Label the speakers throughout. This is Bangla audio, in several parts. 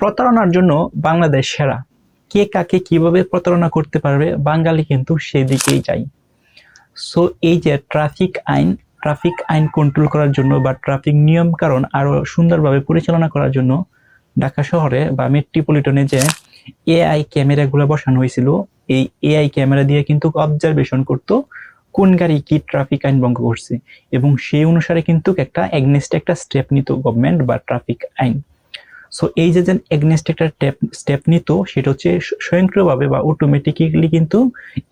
Speaker 1: প্রতারণার জন্য বাংলাদেশ সেরা। কে কাকে কিভাবে প্রতারণা করতে পারবে বাঙালি কিন্তু সেদিকেই যায়। সো এই যে ট্রাফিক আইন কন্ট্রোল করার জন্য বা ট্রাফিক নিয়ম কারণ আরো সুন্দরভাবে পরিচালনা করার জন্য ঢাকা শহরে বা মেট্রোপলিটনে যে এআই ক্যামেরাগুলো বসানো হয়েছিল, এই এআই ক্যামেরা দিয়ে কিন্তু অবজারভেশন করতো কোন গাড়ি কি ট্রাফিক আইন ভঙ্গ করছে, এবং সেই অনুসারে কিন্তু একটা স্টেপ নিত গভর্নমেন্ট বা ট্রাফিক আইন। সো এই যে এগনেস্ট একটা স্টেপ নিত, সেটা হচ্ছে স্বয়ংক্রিয়ভাবে বা অটোমেটিক্যালি কিন্তু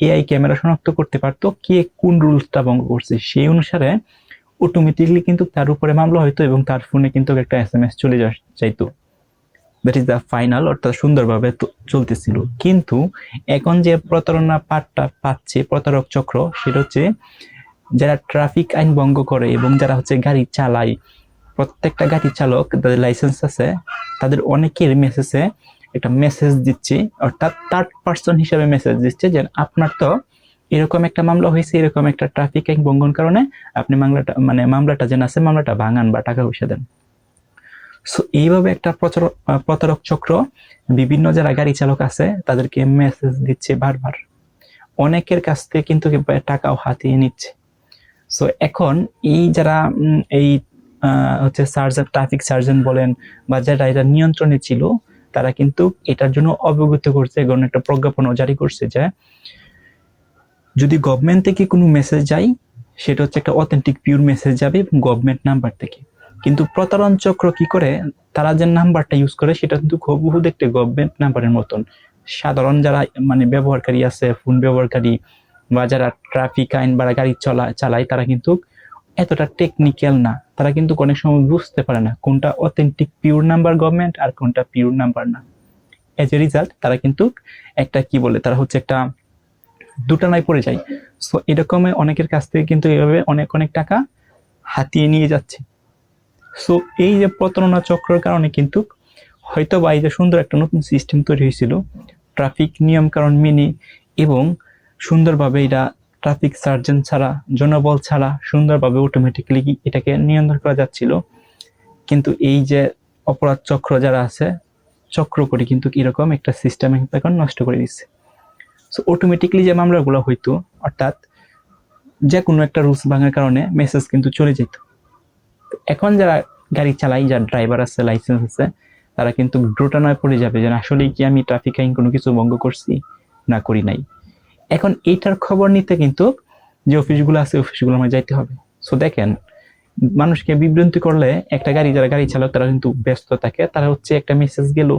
Speaker 1: এআই ক্যামেরা শনাক্ত করতে পারতো কে কোন রুলসটা ভঙ্গ করছে, সেই অনুসারে অটোমেটিক্যালি কিন্তু তার উপরে মামলা হইতো এবং তার ফোনে কিন্তু একটা এসএমএস চলে যাইতো। দ্যাট ইজ দ্য ফাইনাল, অর্থাৎ সুন্দরভাবে চলতেছিল। কিন্তু এখন যে প্রতারণা পাটটা পাচ্ছে প্রতারক চক্র, সেটা হচ্ছে যারা ট্রাফিক আইন ভঙ্গ করে এবং যারা হচ্ছে গাড়ি চালায়, প্রত্যেকটা গাড়ি চালক যাদের লাইসেন্স আছে তাদের অনেকের মেসেজে একটা মেসেজ দিচ্ছে, অর্থাৎ থার্ড পার্সন হিসেবে মেসেজ দিচ্ছে যে আপনার তো এরকম একটা মামলা হয়েছে, এরকম একটা ট্রাফিক আইন ভঙ্গন কারণে আপনি মামলাটা যেন আছে মামলাটা ভাঙান বা টাকা পয়সা দেন। সো এইভাবে একটা প্রতারক চক্র বিভিন্ন যারা গাড়ি চালক আছে তাদেরকে মেসেজ দিচ্ছে বারবার, অনেকের কাছ থেকে কিন্তু টাকাও হাতিয়ে নিচ্ছে। সো এখন এই যারা এই হচ্ছে ট্রাফিক সার্জন বলেন বা যারা এটা নিয়ন্ত্রণে ছিল, তারা কিন্তু এটার জন্য অবগত করছে এবং একটা প্রজ্ঞাপনও জারি করছে যে যদি গভর্নমেন্ট থেকে কোনো মেসেজ যায় সেটা হচ্ছে একটা অথেন্টিক পিওর মেসেজ যাবে গভর্নমেন্ট নাম্বার থেকে। কিন্তু প্রতারণ চক্র কি করে, তারা যে নাম্বারটা ইউজ করে সেটা কিন্তু হুবহু দেখতে গভর্নমেন্ট নাম্বারের মতন। সাধারণ যারা ব্যবহারকারী আছে, ফোন ব্যবহারকারী বা যারা ট্রাফিক আইন বা গাড়ি চালায় তারা কিন্তু এতটা টেকনিক্যাল না, তারা কিন্তু অনেক সময় বুঝতে পারে না কোনটা অথেন্টিক পিওর নাম্বার গভর্নমেন্ট আর কোনটা পিওর নাম্বার না। এজ এ রিজাল্ট তারা কিন্তু তারা হচ্ছে একটা দুটানায় পড়ে যায়। সো এরকম অনেকের কাছ থেকে কিন্তু এইভাবে অনেক টাকা হাতিয়ে নিয়ে যাচ্ছে। সো এই যে প্রতারণা চক্রের কারণে কিন্তু হয়তো বা এই যে সুন্দর একটা নতুন সিস্টেম তৈরি হয়েছিল ট্রাফিক নিয়ম কারণ মেনে এবং সুন্দরভাবে এটা ট্রাফিক সার্জন ছাড়া, জনবল ছাড়া সুন্দরভাবে অটোমেটিক্যালি এটাকে নিয়ন্ত্রণ করা যাচ্ছিল। কিন্তু এই যে অপরাধ চক্র যারা আছে চক্র করে কিন্তু এরকম একটা সিস্টেম এখন নষ্ট করে দিচ্ছে। সো অটোমেটিক্যালি যে মামলাগুলো হইতো, অর্থাৎ যে কোনো একটা রুলস ভাঙার কারণে মেসেজ কিন্তু চলে যেত। এখন যারা গাড়ি চালায়, যারা ড্রাইভার আছে, লাইসেন্স আছে, তারা কিন্তু দ্রুটানায় পড়ে যাবে যে আসলে কি আমি ট্রাফিক আইন কোনো কিছু ভঙ্গ করছি না করি নাই। এখন এইটার খবর নিতে কিন্তু যে অফিসগুলো আছে অফিসগুলো আমার যাইতে হবে। সো দেখেন, মানুষকে বিভ্রান্তি করলে একটা যারা গাড়ি চালক তারা কিন্তু ব্যস্ত থাকে, তারা হচ্ছে একটা মেসেজ গেল,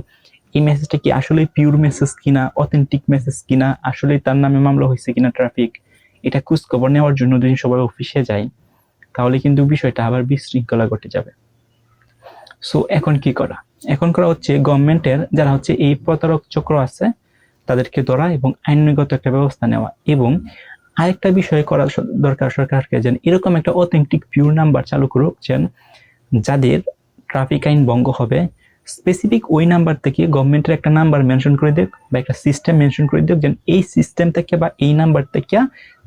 Speaker 1: এই মেসেজটা কি আসলে পিওর মেসেজ কিনা, অথেন্টিক মেসেজ কিনা, আসলে তার নামে মামলা হয়েছে কিনা ট্রাফিক, এটা খোঁজ খবর নেওয়ার জন্য যদি সবাই অফিসে যায় তাহলে কিন্তু বিষয়টা আবার বিশৃঙ্খলা ঘটে যাবে। সো এখন কি করা, এখন করা হচ্ছে গভর্নমেন্টের যারা হচ্ছে এই প্রতারক চক্র আছে তাদেরকে ধরা এবং আইনগত একটা ব্যবস্থা নেওয়া, এবং আরেকটা বিষয় করা দরকার সরকারকে, যেন এরকম একটা অথেন্টিক পিওর নাম্বার চালু করুক, যেন যাদের ট্রাফিক আইন ভঙ্গ হবে স্পেসিফিক ওই নাম্বার থেকে গভর্নমেন্টের একটা নাম্বার মেনশন করে দেখ বা একটা সিস্টেম মেনশন করে দেখ, যেন এই সিস্টেম থেকে বা এই নাম্বার থেকে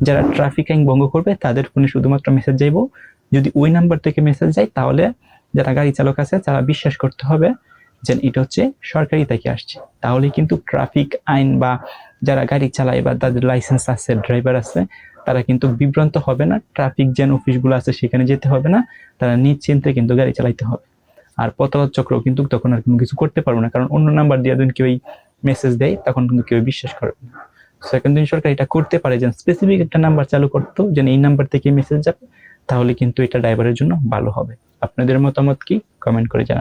Speaker 1: যারা ট্রাফিক আইন ভঙ্গ করবে তাদের ফোনে শুধুমাত্র মেসেজ যাইব। যদি ওই নাম্বার থেকে মেসেজ যায় তাহলে যারা গাড়ি চালক আছে তারা বিশ্বাস করতে হবে যে এটা হচ্ছে সরকারি থেকে আসছে, তাহলে কিন্তু ট্রাফিক আইন বা যারা গাড়ি চালায় বা তাদের লাইসেন্স আছে, ড্রাইভার আছে, তারা কিন্তু বিভ্রান্ত হবে না, ট্রাফিক জ্যাম অফিসগুলো আছে সেখানে যেতে হবে না, তারা নিশ্চিন্তে কিন্তু গাড়ি চালাইতে হবে। আর প্রতারক চক্র কিন্তু তখন আর কোনো কিছু করতে পারবে না, কারণ অন্য নাম্বার দিয়ে যখন কেউ মেসেজ দেয় তখন কিন্তু কেউ বিশ্বাস করবে না। সেকেন্ড দিন সরকার এটা করতে পারে যে স্পেসিফিক একটা নাম্বার চালু করতো যেন এই নাম্বার থেকে মেসেজ যাবে, তাহলে কিন্তু এটা ড্রাইভারের জন্য ভালো হবে। আপনাদের মতামত কি, কমেন্ট করে জানান।